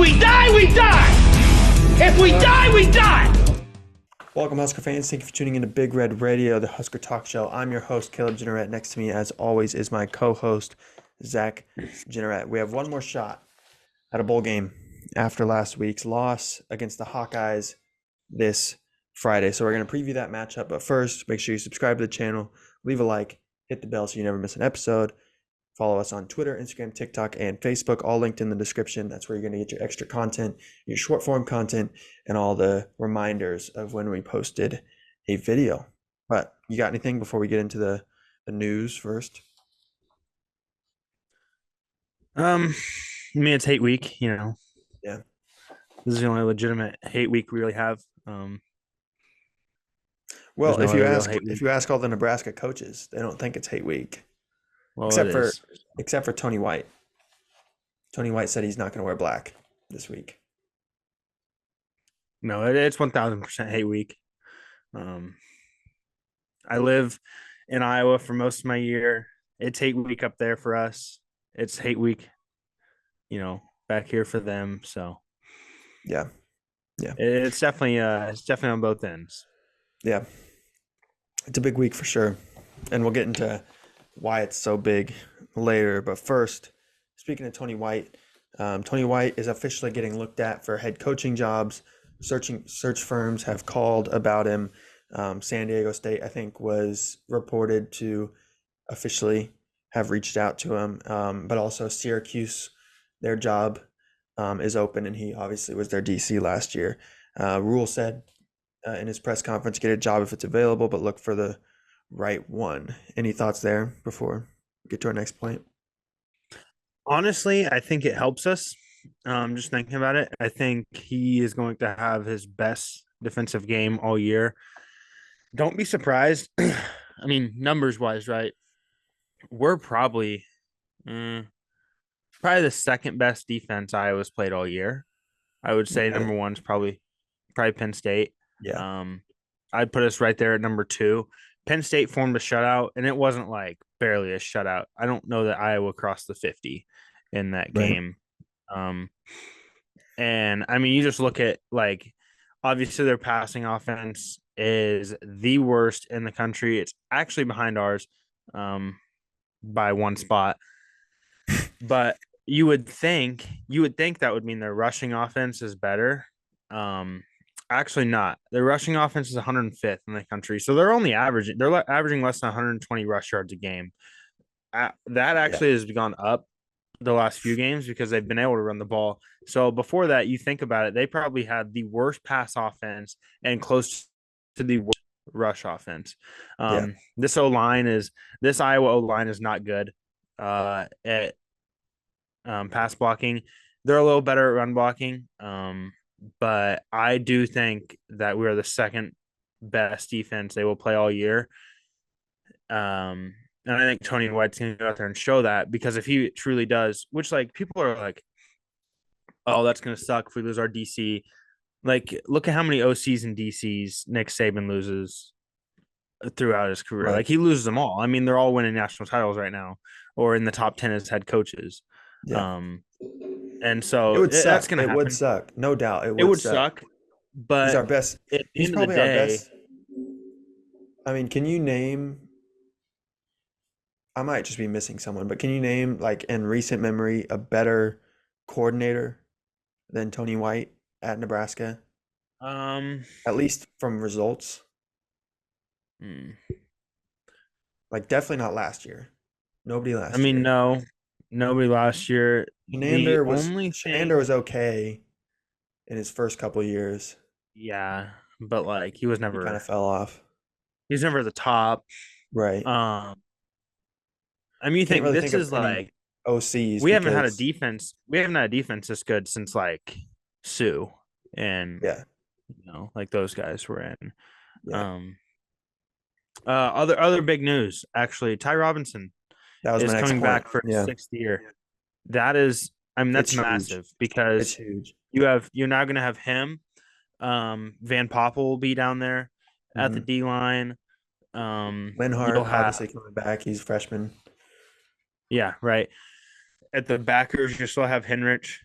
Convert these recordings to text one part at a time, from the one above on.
we die, we die. If we die, we die. Welcome, Husker fans. Thank you for tuning in to Big Red Radio, the Husker Talk Show. I'm your host, Caleb Jenneret. Next to me, as always, is my co-host, Zach Jenneret. We have one more shot at a bowl game after last week's loss against the Hawkeyes this Friday. So we're going to preview that matchup. But first, make sure you subscribe to the channel, leave a like, hit the bell so you never miss an episode. Follow us on Twitter, Instagram, TikTok, and Facebook, all linked in the description. That's where you're going to get your extra content, your short form content, and all the reminders of when we posted a video. But you got anything before we get into the news first? I mean, it's hate week, you know. Yeah. This is the only legitimate hate week we really have. Well, There's if no you other real hate ask all the Nebraska coaches, they don't think it's hate week. Well, Except for Tony White. Tony White said he's not going to wear black this week. No, it's 1,000% hate week. I live in Iowa for most of my year. It's hate week up there for us. It's hate week, you know, back here for them. So Yeah. it's definitely on both ends. Yeah. It's a big week for sure. And we'll get into why it's so big later. But first, speaking of Tony White is officially getting looked at for head coaching jobs. Search firms have called about him. San Diego State, I think, was reported to officially have reached out to him. But also Syracuse, their job is open, and he obviously was their DC last year. Rule said in his press conference, get a job if it's available, but look for the right one. Any thoughts there before we get to our next point? Honestly, I think it helps us. Just thinking about it, I think he is going to have his best defensive game all year. Don't be surprised. I mean, numbers wise, right? We're probably the second best defense Iowa's played all year. I would say Okay. number one's probably Penn State. Yeah. I'd put us right there at number two. Penn State formed a shutout, and it wasn't like barely a shutout. I don't know that Iowa crossed the 50 in that game. And I mean, you just look at, like, obviously their passing offense is the worst in the country. It's actually behind ours by one spot. But you would think that would mean their rushing offense is better. Actually not. Their rushing offense is 105th in the country. So they're averaging less than 120 rush yards a game. That actually has gone up the last few games because they've been able to run the ball. So before that, you think about it, they probably had the worst pass offense and close to the worst rush offense. This Iowa O-line is not good at pass blocking. They're a little better at run blocking. But I do think that we're the second best defense they will play all year. And I think Tony White's going to go out there and show that, because if he truly does, which, like, people are like, oh, that's going to suck if we lose our DC. Like, look at how many OCs and DCs Nick Saban loses throughout his career. Right. Like, he loses them all. I mean, they're all winning national titles right now, or in the top 10 as head coaches. Yeah. And so it would suck. That's going to happen. It would suck. No doubt. It would suck. But he's our best. He's probably our best. I mean, can you name, I might just be missing someone, but can you name, like, in recent memory, a better coordinator than Tony White at Nebraska? At least from results. Like, definitely not last year. Nobody last year. I mean, no. Nobody last year. Shenander was okay in his first couple of years. Yeah, but, like, he was never kind of fell off. He was never at the top. Right. I mean, you think really this think is like OCs. We haven't had a defense. We haven't had a defense this good since, like, Sue and like those guys were in. Yeah. Other big news, actually, Ty Robinson is coming back for his sixth year. That is, I mean, that's massive, because it's huge. You're now going to have him. Van Poppel will be down there at the D line. Linhart obviously coming back. He's a freshman. Yeah, right. At the backers, you still have Henrich.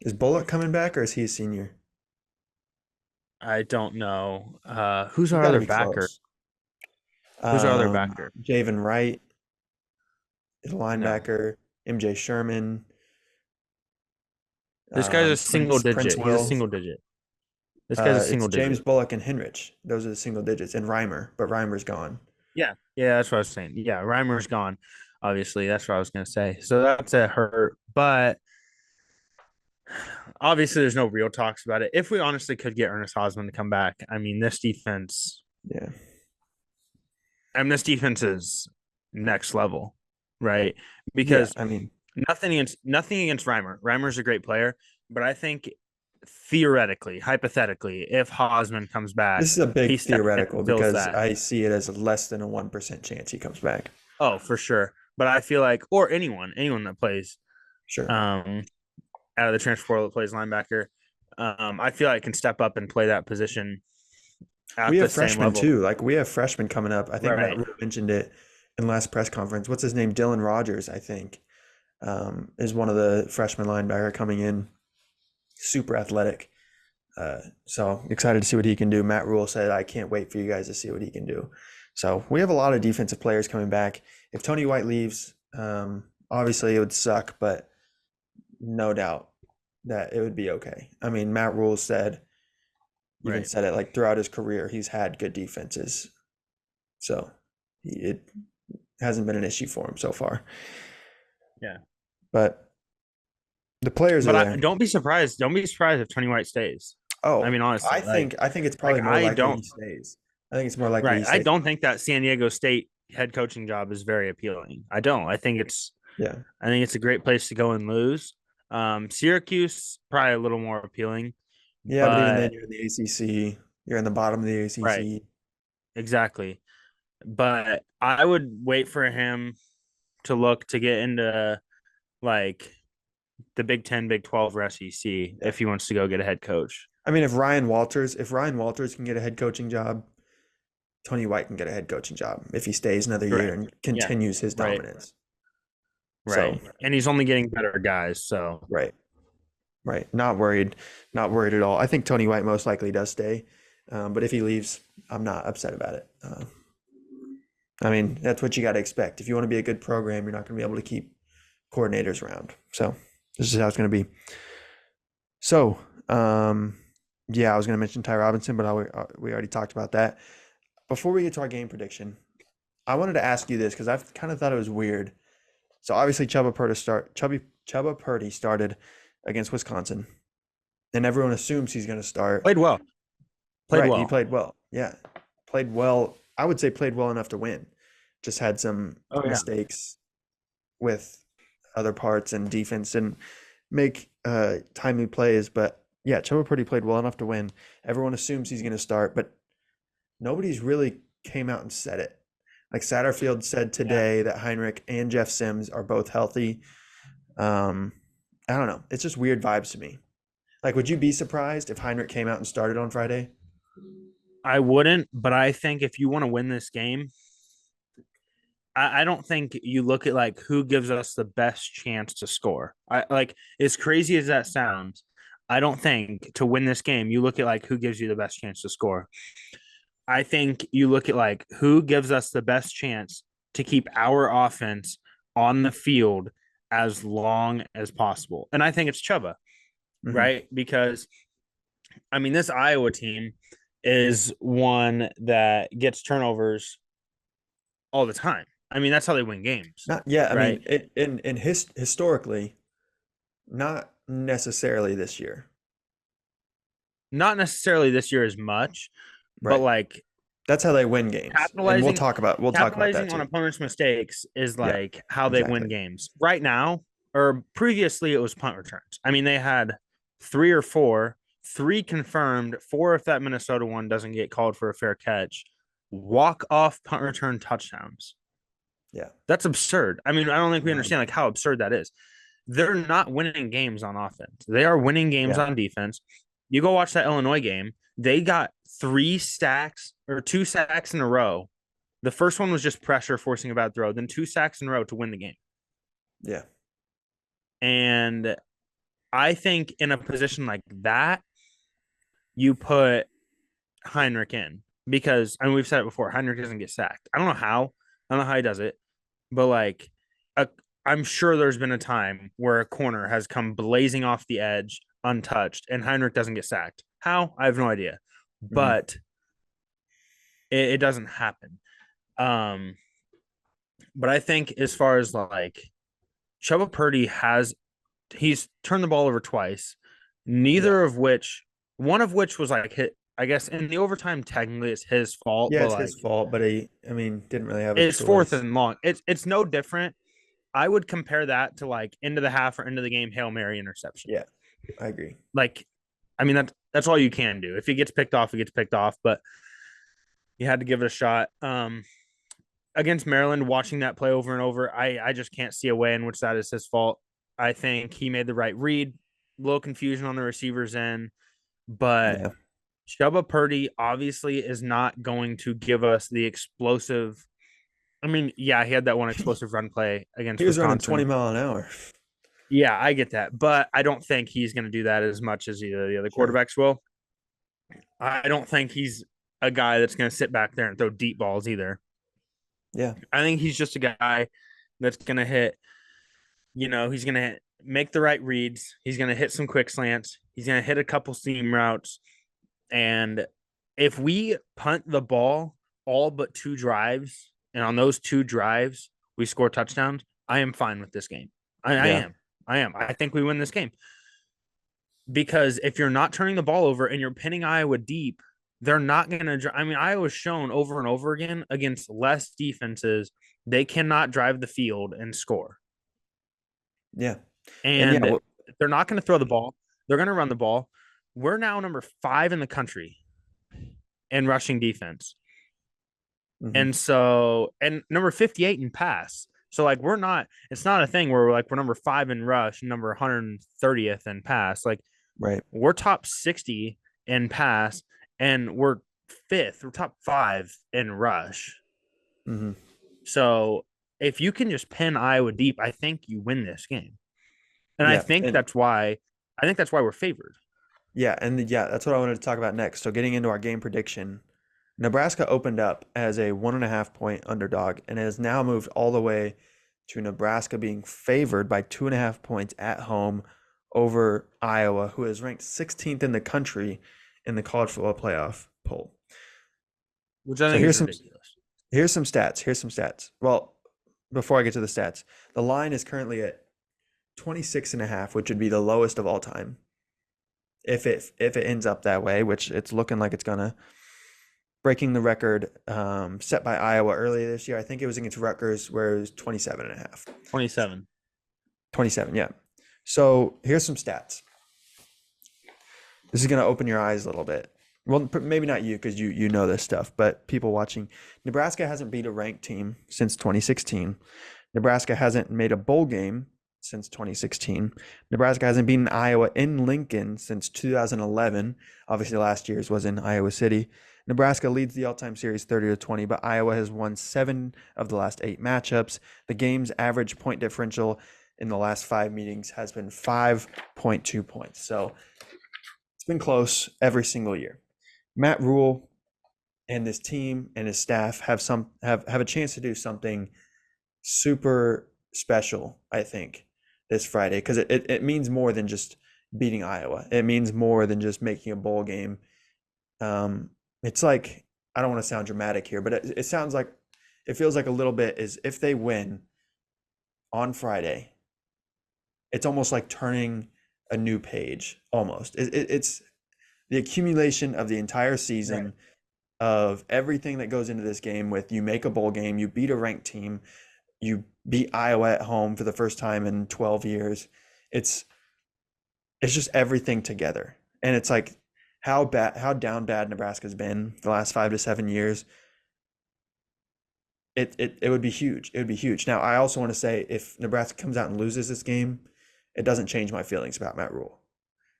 Is Bullock coming back or is he a senior? I don't know. Who's He's our got to other be backer? close. Who's our other backer? Javen Wright is a No. linebacker. MJ Sherman. This guy's a single Prince digit. He's a Wills. single digit. This guy's a It's single James digit. Bullock and Henrich. Those are the single digits, and Reimer, but Reimer's gone. Yeah. Yeah, that's what I was saying. Yeah, Reimer's gone. Obviously, that's what I was gonna say. So that's a hurt, but obviously there's no real talks about it. If we honestly could get Ernest Hausman to come back, I mean, Yeah, this defense is next level, right? yeah. Because I mean, nothing against Reimer. Reimer's a great player, but I think theoretically, hypothetically, if Hausman comes back, this is a he big steps in theoretical and fills because that. I see it as less than a 1% chance he comes back. Oh, for sure. But I feel like, or anyone that plays Sure. um out of the transfer portal that plays linebacker, I feel like can step up and play that position We at the have same freshmen level. too. Like we have freshmen coming up. I think Matt Right. Rule mentioned it in last press conference. What's his name? Dylan Rogers, I think, is one of the freshman linebacker coming in. Super athletic. So excited to see what he can do. Matt Rule said, "I can't wait for you guys to see what he can do." So we have a lot of defensive players coming back. If Tony White leaves, obviously it would suck, but no doubt that it would be okay. I mean, Matt Rule said, even Right. said it like throughout his career, he's had good defenses. So it hasn't been an issue for him so far. Yeah. But the players are But there. don't be surprised. Don't be surprised if Tony White stays. I Oh, mean, honestly, I think it's probably more I likely don't he stays. I think it's more likely he right. I stays. don't think that San Diego State head coaching job is very appealing. I don't. Yeah. I think it's a great place to go and lose. Syracuse probably a little more appealing, Yeah, but even then but you're in the ACC. You're in the bottom of the right, ACC. exactly. But I would wait for him to look to get into like the Big 10, Big 12 or SEC Yeah. if he wants to go get a head coach. I mean, if Ryan Walters can get a head coaching job, Tony White can get a head coaching job if he stays another year Correct. and Yeah. continues his Right. dominance. Right. So, And he's only getting better guys. So right. Right. Not worried at all. I think Tony White most likely does stay. But if he leaves, I'm not upset about it. I mean, that's what you got to expect. If you want to be a good program, you're not going to be able to keep coordinators around. So this is how it's going to be. So, yeah, I was going to mention Ty Robinson, but we already talked about that. Before we get to our game prediction, I wanted to ask you this because I've kind of thought it was weird. So obviously Chubba Purdy started against Wisconsin, and everyone assumes he's going to start. played well. Right, he played well. Yeah, played well. I would say played well enough to win. Just had some Oh yeah. mistakes with other parts and defense and make timely plays. But yeah, Chubba Purdy played well enough to win. Everyone assumes he's going to start, but nobody's really came out and said it. Like Satterfield said today that Heinrich and Jeff Sims are both healthy. I don't know. It's just weird vibes to me. Like, would you be surprised if Heinrich came out and started on Friday? I wouldn't, but I think if you want to win this game, I don't think you look at like who gives us the best chance to score. I like as crazy as that sounds. I don't think to win this game, you look at like who gives you the best chance to score. I think you look at like who gives us the best chance to keep our offense on the field as long as possible. And I think it's Chubba, right? Because I mean, this Iowa team is one that gets turnovers all the time. I mean, that's how they win games, Not yeah. I right? mean, historically, not necessarily this year. Not necessarily this year as much, but Right. like That's how they win games. And we'll capitalizing talk about that capitalizing on too. opponents' mistakes is Yeah, like how they win exactly. games. Right now, or previously, it was punt returns. I mean, they had 3 or 4, 3 confirmed, 4 if that Minnesota one doesn't get called for a fair catch, walk off punt return touchdowns. Yeah. That's absurd. I mean, I don't think we Um, understand like how absurd that is. They're not winning games on offense. They are winning games Yeah. on defense. You go watch that Illinois game. They got 3 sacks or 2 sacks in a row. The first one was just pressure forcing a bad throw, then 2 sacks in a row to win the game. Yeah. And I think in a position like that, you put Heinrich in because we've said it before. Heinrich doesn't get sacked. I don't know how. I don't know how he does it, but like, a, I'm sure there's been a time where a corner has come blazing off the edge untouched, and Heinrich doesn't get sacked. How? I have no idea, Mhm. but it doesn't happen. Um, but I think as far as like Chubba Purdy he's turned the ball over twice, Yeah. neither of which, one of which was like hit. I guess in the overtime, technically it's his fault, Yeah, but it's his like fault, but I mean, didn't really have a it's fourth choice. and long. It's no different. I would compare that to like into the half or into the game Hail Mary interception. Yeah, I agree. Like, I mean that's all you can do. If he gets picked off, he gets picked off. But you had to give it a shot. Against Maryland, watching that play over and over, I just can't see a way in which that is his fault. I think he made the right read. A little confusion on the receivers end, but Yeah. Chubba Purdy obviously is not going to give us the explosive. I mean, yeah, he had that one explosive run play He against was running 20 Wisconsin. mile an hour. Yeah, I get that, but I don't think he's going to do that as much as either of the other Sure. quarterbacks will. I don't think he's a guy that's going to sit back there and throw deep balls either. Yeah. I think he's just a guy that's going to hit. He's going to make the right reads. He's going to hit some quick slants. He's going to hit a couple seam routes. And if we punt the ball all but 2 drives, and on those 2 drives we score touchdowns, I am fine with this game. I Yeah. am. I am. I think we win this game because if you're not turning the ball over and you're pinning Iowa deep, they're not going to. I mean, Iowa's shown over and over again against less defenses they cannot drive the field and score. Yeah. And yeah, And they're not going to throw the ball. They're going to run the ball. We're now number 5 in the country in rushing defense. mhm. And number 58 in pass. So like it's not a thing where we're number 5 in rush, number 130th in pass. Like Right. we're top 60 in pass and we're 5th, we're top 5 in rush. Hmm. So if you can just pin Iowa deep, I think you win this game. And Yeah. And I think that's why we're favored. yeah, and yeah, that's what I wanted to talk about next. So getting into our game prediction, Nebraska opened up as a 1.5 point underdog and has now moved all the way to Nebraska being favored by 2.5 points at home over Iowa, who is ranked 16th in the country in the college football playoff poll. Which I So think is ridiculous. here's some stats. Here's some stats. Well, before I get to the stats, the line is currently at 26.5, which would be the lowest of all time. If it ends up that way, which it's looking like it's gonna, breaking the record set by Iowa earlier this year. I think it was against Rutgers where it was 27.5. 27. 27, yeah. So here's some stats. This is gonna open your eyes a little bit. Well, maybe not you because you know this stuff, but people watching, Nebraska hasn't beat a ranked team since 2016. Nebraska hasn't made a bowl game since 2016. Nebraska hasn't beaten Iowa in Lincoln since 2011. Obviously, last year's was in Iowa City. Nebraska leads the all-time series 30-20, but Iowa has won 7 of the last 8 matchups. The game's average point differential in the last 5 meetings has been 5.2 points. So it's been close every single year. Matt Rule and this team and his staff have a chance to do something super special, I think, this Friday, because it means more than just beating Iowa. It means more than just making a bowl game. It's like, I don't want to sound dramatic here, but it sounds like, it feels like a little bit is if they win on Friday, it's almost like turning a new page almost. It's the accumulation of the entire season, right, of everything that goes into this game. With you make a bowl game, you beat a ranked team, you beat Iowa at home for the first time in 12 years. It's just everything together. And it's like how down bad Nebraska's been the last 5 to 7 years. It would be huge. It would be huge. Now, I also want to say if Nebraska comes out and loses this game, it doesn't change my feelings about Matt Rule.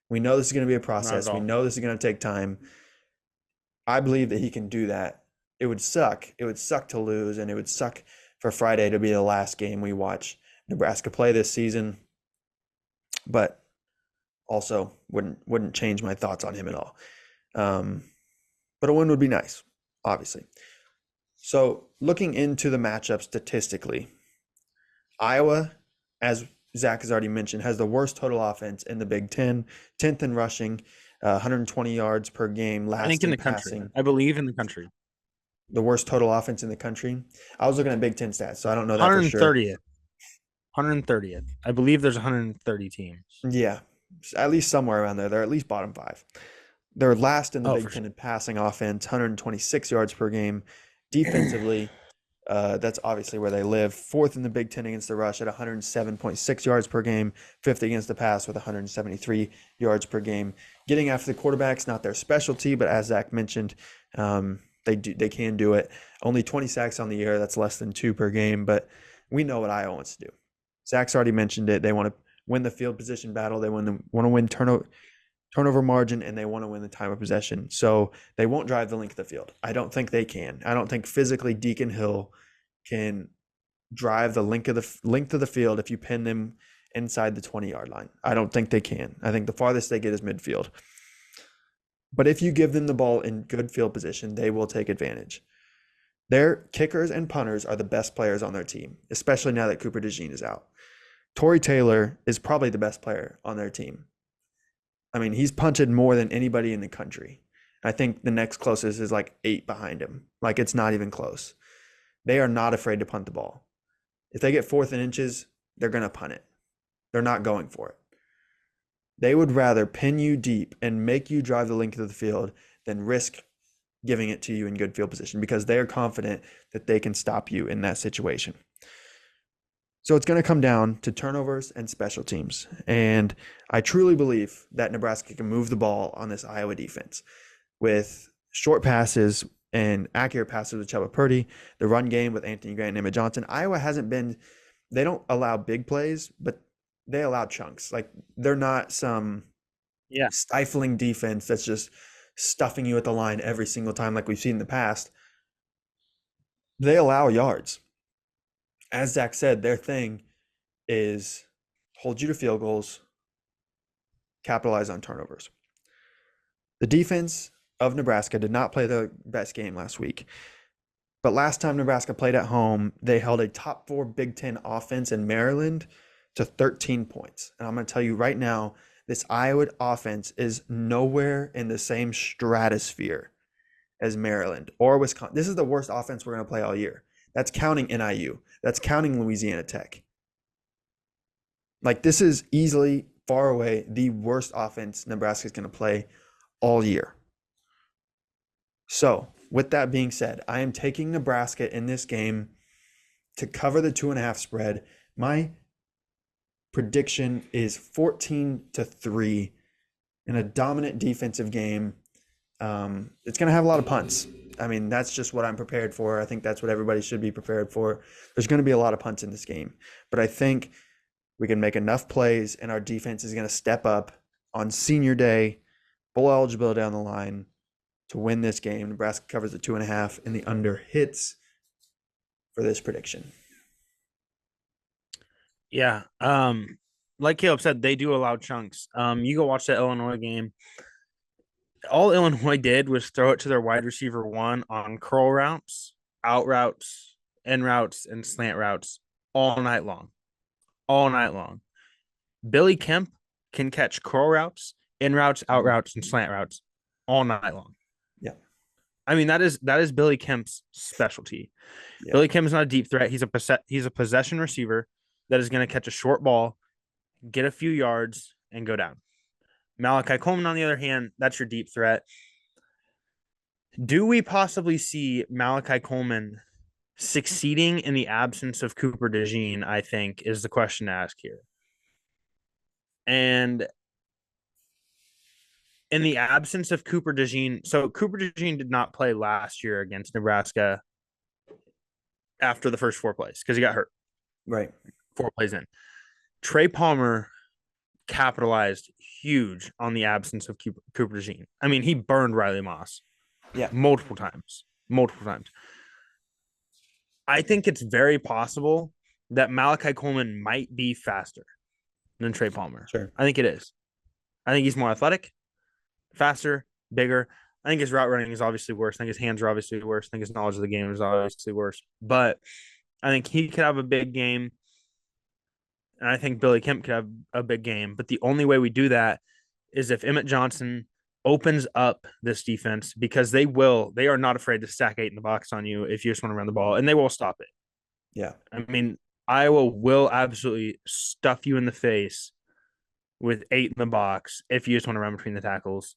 We know this is going to be a process. We know this is going to take time. I believe that he can do that. It would suck. It would suck to lose, and it would suck for Friday to be the last game we watch Nebraska play this season. But Also, wouldn't change my thoughts on him at all. But a win would be nice, obviously. So looking into the matchup statistically, Iowa, as Zach has already mentioned, has the worst total offense in the Big Ten, 10th in rushing, 120 yards per game, I last think in in the country. passing. I believe in the country. The worst total offense in the country. I was looking at Big Ten stats, so I don't know that for sure. 130th. 130th. I believe there's 130 teams. Yeah, at least somewhere around there. They're at least bottom five. They're last in the Big Ten in passing offense, 126 yards per game. Defensively, that's obviously where they live. Fourth in the Big Ten against the rush at 107.6 yards per game. Fifth against the pass with 173 yards per game. Getting after the quarterback's not their specialty, but as Zach mentioned, they can do it. Only 20 sacks on the year. That's less than 2 per game, but we know what Iowa wants to do. Zach's already mentioned it. They want to win the field position battle. They want to win turnover margin, and they want to win the time of possession. So they won't drive the length of the field. I don't think they can. I don't think physically Deacon Hill can drive the length of the field if you pin them inside the 20-yard line. I don't think they can. I think the farthest they get is midfield. But if you give them the ball in good field position, they will take advantage. Their kickers and punters are the best players on their team, especially now that Cooper DeJean is out. Torrey Taylor is probably the best player on their team. I mean, he's punted more than anybody in the country. I think the next closest is like 8 behind him. Like, it's not even close. They are not afraid to punt the ball. If they get 4th and inches, they're going to punt it. They're not going for it. They would rather pin you deep and make you drive the length of the field than risk giving it to you in good field position because they are confident that they can stop you in that situation. So it's going to come down to turnovers and special teams. And I truly believe that Nebraska can move the ball on this Iowa defense with short passes and accurate passes with Chubba Purdy, the run game with Anthony Grant and Emmett Johnson. Iowa hasn't been – they don't allow big plays, but they allow chunks. Like, they're not some stifling defense that's just stuffing you at the line every single time like we've seen in the past. They allow yards. As Zach said, their thing is hold you to field goals, capitalize on turnovers. The defense of Nebraska did not play the best game last week. But last time Nebraska played at home, they held a top 4 Big Ten offense in Maryland to 13 points. And I'm going to tell you right now, this Iowa offense is nowhere in the same stratosphere as Maryland or Wisconsin. This is the worst offense we're going to play all year. That's counting NIU. That's counting Louisiana Tech. Like, this is easily, far away, the worst offense Nebraska is going to play all year. So, with that being said, I am taking Nebraska in this game to cover the 2.5 spread. My prediction is 14-3 in a dominant defensive game. It's going to have a lot of punts. I mean, that's just what I'm prepared for. I think that's what everybody should be prepared for. There's going to be a lot of punts in this game. But I think we can make enough plays, and our defense is going to step up on senior day, bowl eligibility down the line, to win this game. Nebraska covers the 2.5, and the under hits for this prediction. Yeah. Like Caleb said, they do allow chunks. You go watch that Illinois game. All Illinois did was throw it to their wide receiver 1 on curl routes, out routes, in routes, and slant routes all night long. All night long. Billy Kemp can catch curl routes, in routes, out routes, and slant routes all night long. Yeah. I mean, that is Billy Kemp's specialty. Yeah. Billy Kemp is not a deep threat. He's a possession receiver that is going to catch a short ball, get a few yards, and go down. Malachi Coleman, on the other hand, that's your deep threat. Do we possibly see Malachi Coleman succeeding in the absence of Cooper DeJean, I think, is the question to ask here. And in the absence of Cooper DeJean, so Cooper DeJean did not play last year against Nebraska after the first 4 plays because he got hurt. Right. 4 plays in. Trey Palmer capitalized huge on the absence of Cooper DeJean. I mean, he burned Riley Moss. Yeah. Multiple times. I think it's very possible that Malachi Coleman might be faster than Trey Palmer. Sure. I think it is. I think he's more athletic, faster, bigger. I think his route running is obviously worse. I think his hands are obviously worse. I think his knowledge of the game is obviously worse. But I think he could have a big game. And I think Billy Kemp could have a big game. But the only way we do that is if Emmett Johnson opens up this defense, because they are not afraid to stack 8 in the box on you if you just want to run the ball, and they will stop it. Yeah. I mean, Iowa will absolutely stuff you in the face with 8 in the box if you just want to run between the tackles.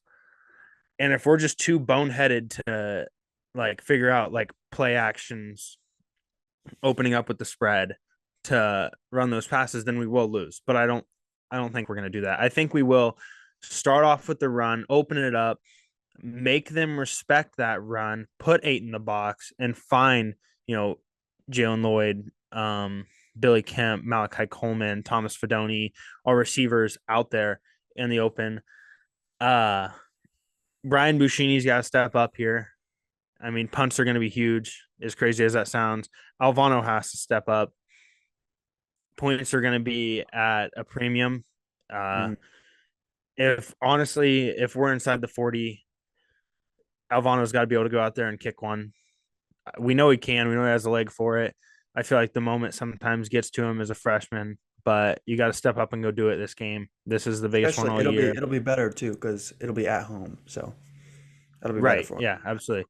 And if we're just too boneheaded to like figure out like play actions, opening up with the spread to run those passes, then we will lose. But I don't think we're going to do that. I think we will start off with the run, open it up, make them respect that run, put 8 in the box, and find, Jalen Lloyd, Billy Kemp, Malachi Coleman, Thomas Fedoni, our receivers out there in the open. Brian Buschini's got to step up here. I mean, punts are going to be huge, as crazy as that sounds. Alvano has to step up. Points are going to be at a premium. If we're inside the 40, Alvano's got to be able to go out there and kick one. We know he can. We know he has a leg for it. I feel like the moment sometimes gets to him as a freshman, but you got to step up and go do it this game. This is the biggest one all year. It'll be better too because it'll be at home, so that'll be right. better for him. Yeah, absolutely.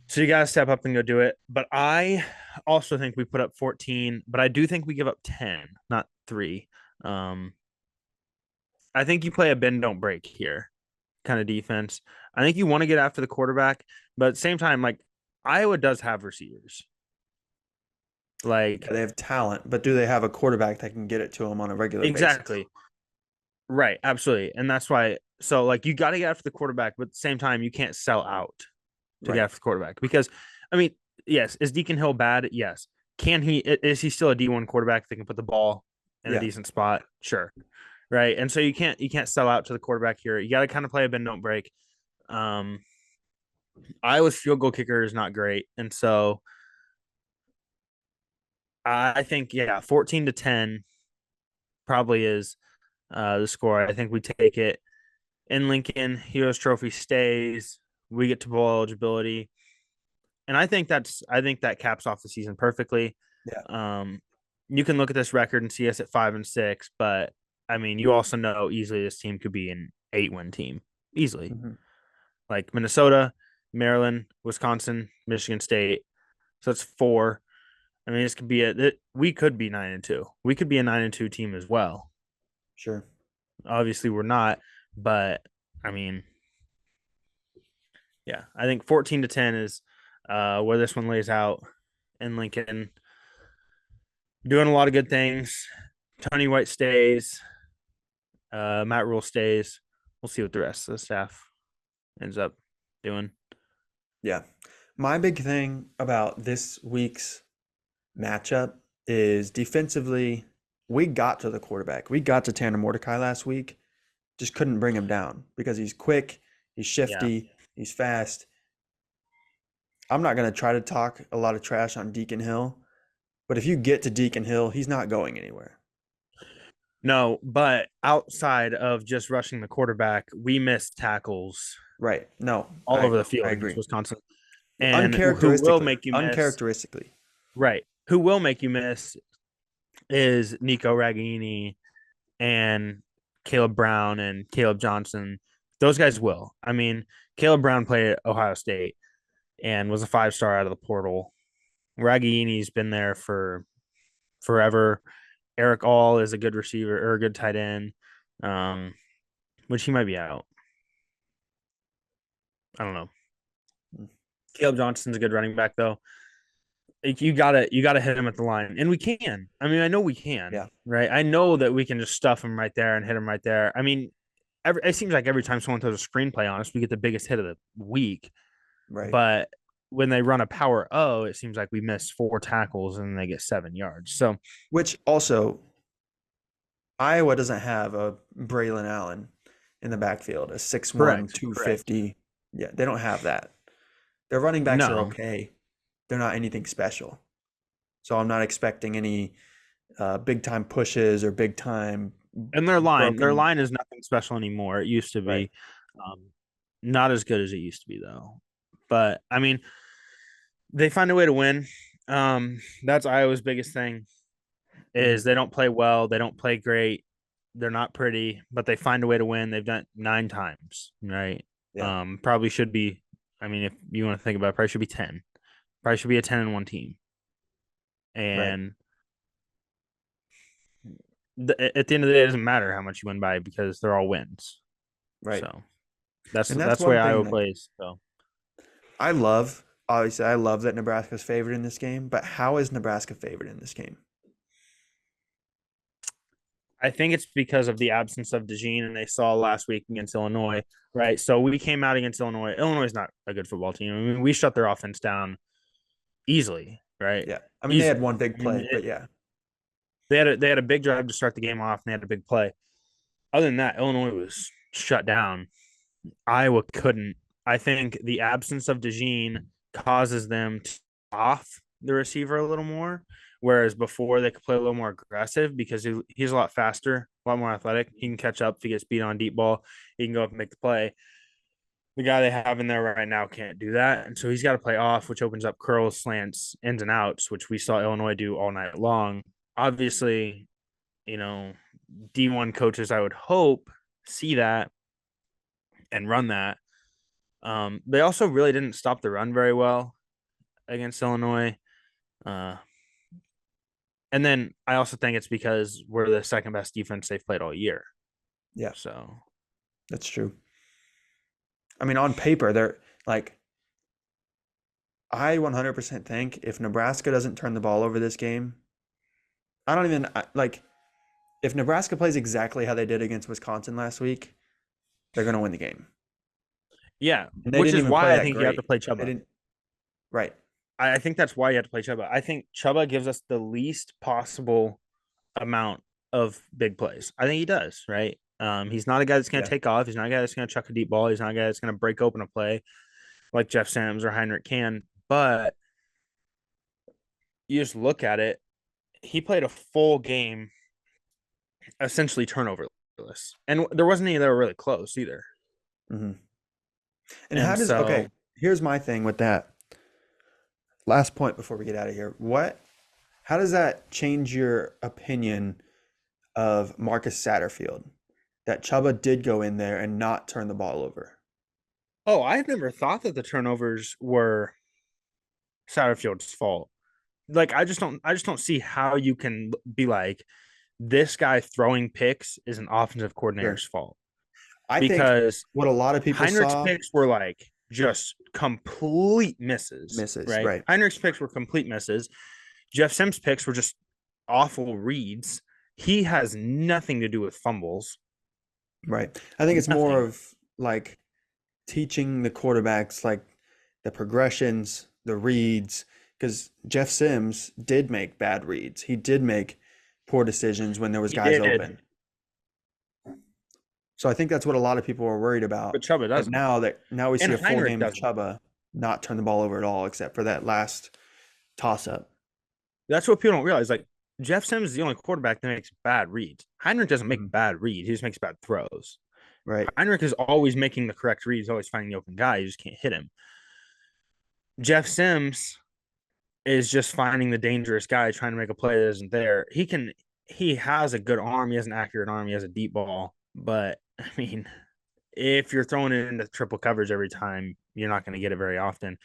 So you got to step up and go do it. But I also think we put up 14, but I do think we give up 10, not 3. I think you play a bend don't break here kind of defense. I think you want to get after the quarterback, but at the same time, like Iowa does have receivers. Like they have talent, but do they have a quarterback that can get it to them on a regular basis? Exactly. Right, absolutely. And that's why so like you got to get after the quarterback, but at the same time you can't sell out to get after the quarterback because I mean, yes, is Deacon Hill bad? Yes. Is he still a D1 quarterback that can put the ball in a decent spot? Sure. Right. And so you can't sell out to the quarterback here. You got to kind of play a bend don't break. Iowa's field goal kicker is not great. And so I think 14-10 probably is the score. I think we take it in Lincoln. Heroes Trophy stays. We get to bowl eligibility, and I think that caps off the season perfectly. Yeah. You can look at this record and see us at 5-6, but I mean, you also know easily this team could be an 8-win team easily. Mm-hmm. Like Minnesota, Maryland, Wisconsin, Michigan State. So that's 4. I mean, this could be we could be 9-2. We could be a 9-2 team as well. Sure. Obviously, we're not, but I mean, yeah, I think 14-10 is where this one lays out in Lincoln. Doing a lot of good things. Tony White stays. Matt Rule stays. We'll see what the rest of the staff ends up doing. Yeah. My big thing about this week's matchup is defensively, we got to the quarterback. We got to Tanner Mordecai last week. Just couldn't bring him down because he's quick, he's shifty, he's fast. I'm not going to try to talk a lot of trash on Deacon Hill, but if you get to Deacon Hill, he's not going anywhere. No, but outside of just rushing the quarterback, we missed tackles. Right. No. All over the field I agree. Wisconsin. And uncharacteristically. Who will make you miss, uncharacteristically. Right. Who will make you miss is Nico Ragaini and Caleb Brown and Caleb Johnson. Those guys will. I mean, Caleb Brown played at Ohio State and was a 5-star out of the portal. Ragaini's been there for forever. Eric All is a good receiver or a good tight end, which he might be out. I don't know. Caleb Johnson's a good running back though. You gotta hit him at the line, and we can. I mean, I know we can. Yeah. Right. I know that we can just stuff him right there and hit him right there. I mean, it seems like every time someone throws a screenplay on us, we get the biggest hit of the week. Right. But when they run a power O, it seems like we miss 4 tackles and they get 7 yards. So, which also, Iowa doesn't have a Braylon Allen in the backfield, a 6'1", 250. Correct. Yeah, they don't have that. Their running backs are okay. They're not anything special. So I'm not expecting any big-time pushes or big-time And their broken. line is nothing special anymore. It used to Right. be, not as good as it used to be though. But I mean, they find a way to win. That's Iowa's biggest thing is Mhm. they don't play well, they don't play great, they're not pretty, but they find a way to win. They've done it 9 times, right? Yeah. Probably should be. I mean, if you want to think about it, probably should be 10. Probably should be a 10-1 team. Right. And at the end of the day, it doesn't matter how much you win by because they're all wins. Right. So that's And that's the way one thing Iowa that plays. So I love that Nebraska's favored in this game, but how is Nebraska favored in this game? I think it's because of the absence of DeJean, and they saw last week against Illinois, right? So we came out against Illinois. Illinois is not a good football team. I mean, we shut their offense down easily, right? Yeah. I mean, they had Easily. one big I mean, play, but yeah. they had a big drive to start the game off, and they had a big play. Other than that, Illinois was shut down. Iowa couldn't. I think the absence of DeJean causes them to off the receiver a little more, whereas before they could play a little more aggressive because he's a lot faster, a lot more athletic. He can catch up if he gets beat on deep ball. He can go up and make the play. The guy they have in there right now can't do that, and so he's got to play off, which opens up curls, slants, ins and outs, which we saw Illinois do all night long. Obviously, you know, D1 coaches, I would hope, see that and run that. They also really didn't stop the run very well against Illinois. Uh, and then I also think it's because we're the second best defense they've played all year. Yeah, So that's true. I mean, on paper, they're like, I 100% think if Nebraska doesn't turn the ball over this game, I don't even like if Nebraska plays exactly how they did against Wisconsin last week, they're going to win the game. yeah, And they which didn't is even play why I that think you have to great. play They Chubba. didn't. Right. I think that's why you have to play Chubba. I think Chubba gives us the least possible amount of big plays. I think he does, right? He's not a guy that's going to Yeah. take off. He's not a guy that's going to chuck a deep ball. He's not a guy that's going to break open a play like Jeff Sims or Heinrich can. But you just look at it, he played a full game essentially turnoverless. And there wasn't any that were really close either. Mm-hmm. And how And does so here's my thing with that. Last point before we get out of here. How does that change your opinion of Marcus Satterfield? That Chubba did go in there and not turn the ball over. I've never thought that the turnovers were Satterfield's fault. Like I just don't see how you can be like this guy throwing picks is an offensive coordinator's Sure. fault. I think Because what a lot of people Heinrich's saw picks were like just complete misses. Right? right? Heinrich's picks were complete misses. Jeff Sims' picks were just awful reads. He has nothing to do with fumbles. Right. I think it's more Nothing. of like teaching the quarterbacks like the progressions, the reads, because Jeff Sims did make bad reads. He did make poor decisions when there was He guys did, open. So I think that's what a lot of people were worried about. but Chubba But doesn't. now we see And a full Heinrich game of doesn't. Chubba not turn the ball over at all, except for that last toss up. That's what people don't realize. Like Jeff Sims is the only quarterback that makes bad reads. Heinrich doesn't make Mhm. bad reads. He just makes bad throws. Right. Heinrich is always making the correct reads, always finding the open guy. You just can't hit him. Jeff Sims is just finding the dangerous guy trying to make a play that isn't there. He has a good arm. He has an accurate arm. He has a deep ball. But I mean, if you're throwing it into triple coverage every time, you're not going to get it very often.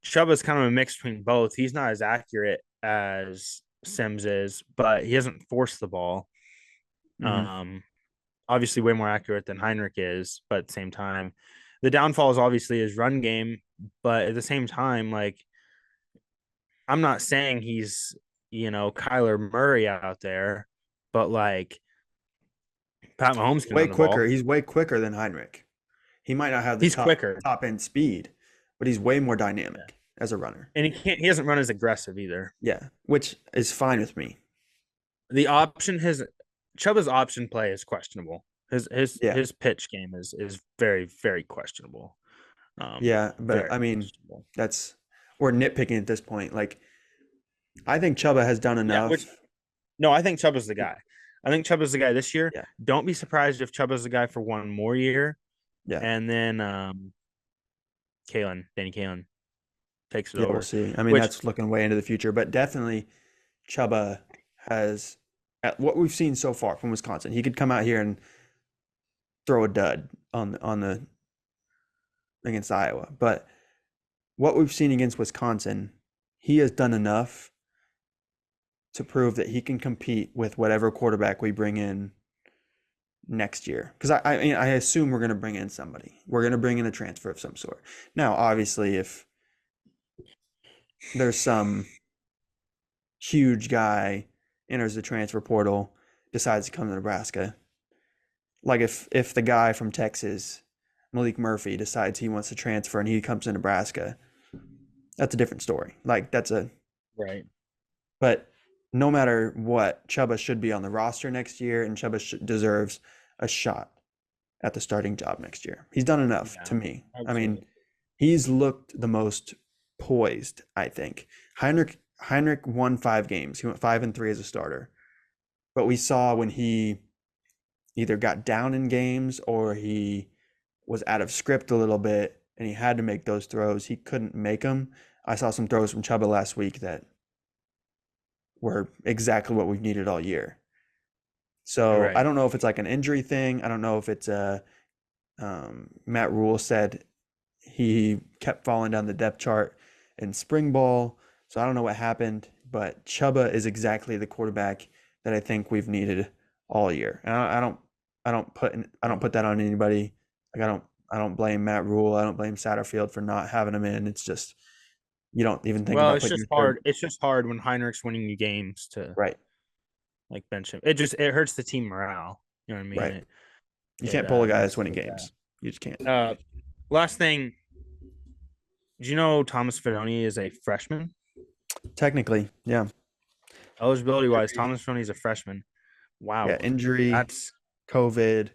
Chubba's kind of a mix between both. He's not as accurate as Sims is, but he hasn't forced the ball. Mhm. Obviously way more accurate than Heinrich is, but at the same time, the downfall is obviously his run game. But at the same time, like I'm not saying he's, Kyler Murray out there, but like Pat Mahomes can Way run the ball. quicker. He's way quicker than Heinrich. He might not have the He's quicker. top end speed, but he's way more dynamic as a runner. And he hasn't run as aggressive either. Yeah, which is fine with me. The Chubba's option play is questionable. His pitch game is very, very questionable. Yeah, but I mean, we're nitpicking at this point. Like, I think Chubba has done enough. No, I think Chubba's the guy. I think Chubba's the guy this year. Yeah. Don't be surprised if Chubba's the guy for one more year. Yeah. And then Danny Kalen takes it over. We'll see. I mean, that's looking way into the future, but definitely Chubba has, at what we've seen so far from Wisconsin, he could come out here and throw a dud against Iowa. But what we've seen against Wisconsin, he has done enough to prove that he can compete with whatever quarterback we bring in next year. Because I mean, I assume we're going to bring in somebody. We're going to bring in a transfer of some sort. Now, obviously, if there's some huge guy enters the transfer portal, decides to come to Nebraska, like if the guy from Texas, Malik Murphy, decides he wants to transfer and he comes to Nebraska, that's a different story. Like right. But no matter what, Chubba should be on the roster next year, and Chubba deserves a shot at the starting job next year. He's done enough to me. Absolutely. I mean, he's looked the most poised, I think. Heinrich won 5 games. He went 5-3 as a starter. But we saw when he either got down in games or he was out of script a little bit and he had to make those throws, he couldn't make them. I saw some throws from Chubba last week that were exactly what we've needed all year. So right. I don't know if it's like an injury thing. I don't know if it's Matt Rule said he kept falling down the depth chart in spring ball. So I don't know what happened, but Chubba is exactly the quarterback that I think we've needed all year. And I don't put that on anybody. Like I don't blame Matt Rule. I don't blame Satterfield for not having him in. It's just, you don't even think about it's just hard. It's just hard when Heinrich's winning you games to like bench him. It hurts the team morale. You know what I mean? Right. You can't pull a guy that's winning games. You just can't. Last thing. Do you know Thomas Fidone is a freshman? Technically, yeah. Eligibility wise, Thomas Fidone is a freshman. Wow. Yeah, injury, that's COVID,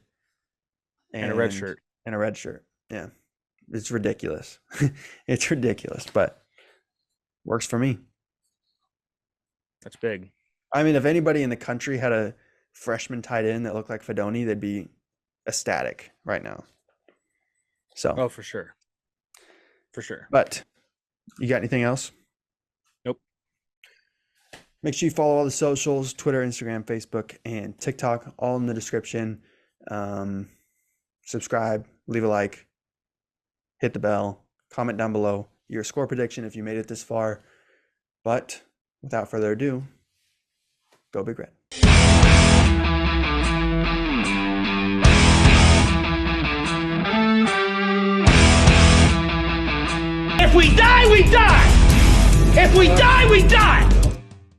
and a red shirt. And a red shirt. Yeah. It's ridiculous. It's ridiculous, but works for me. That's big. I mean, if anybody in the country had a freshman tight end that looked like Fidone, they'd be ecstatic right now. So. Oh, for sure. For sure. But you got anything else? Nope. Make sure you follow all the socials, Twitter, Instagram, Facebook, and TikTok, all in the description. Subscribe, leave a like, hit the bell, comment down below your score prediction if you made it this far. But without further ado, go Big Red. If we die, we die! If we die, we die!